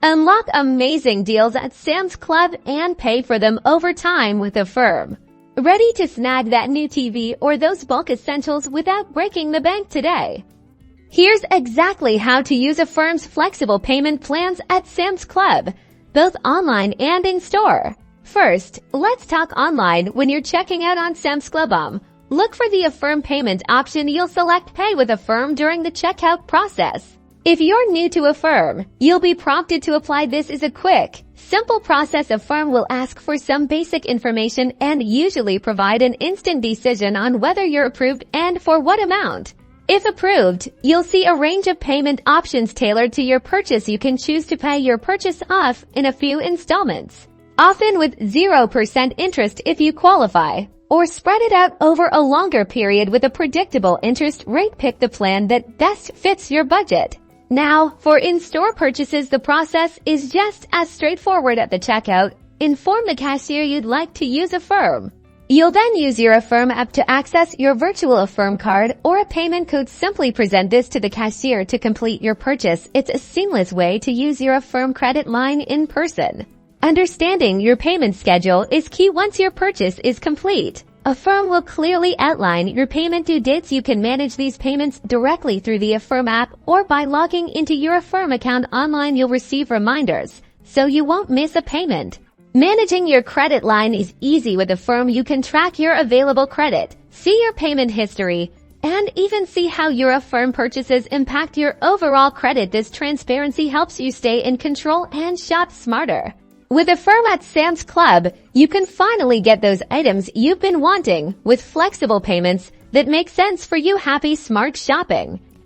Unlock amazing deals at Sam's Club and pay for them over time with Affirm. Ready to snag that new TV or those bulk essentials without breaking the bank today? Here's exactly how to use Affirm's flexible payment plans at Sam's Club, both online and in store. First, let's talk online. When you're checking out on Sam's Club, look for the Affirm payment option. You'll select Pay with Affirm during the checkout process. If you're new to Affirm, you'll be prompted to apply. This is a quick, simple process. Affirm will ask for some basic information and usually provide an instant decision on whether you're approved and for what amount. If approved, you'll see a range of payment options tailored to your purchase. You can choose to pay your purchase off in a few installments, often with 0% interest if you qualify, or spread it out over a longer period with a predictable interest rate. Pick the plan that best fits your budget. Now, for in-store purchases, the process is just as straightforward. At the checkout, inform the cashier you'd like to use Affirm. You'll then use your Affirm app to access your virtual Affirm card or a payment code. Simply present this to the cashier to complete your purchase. It's a seamless way to use your Affirm credit line in person. Understanding your payment schedule is key. Once your purchase is complete, Affirm will clearly outline your payment due dates. You can manage these payments directly through the Affirm app or by logging into your Affirm account online. You'll receive reminders, so you won't miss a payment. Managing your credit line is easy with Affirm. You can track your available credit, see your payment history, and even see how your Affirm purchases impact your overall credit. This transparency helps you stay in control and shop smarter. With Affirm at Sam's Club, you can finally get those items you've been wanting with flexible payments that make sense for you. Happy smart shopping!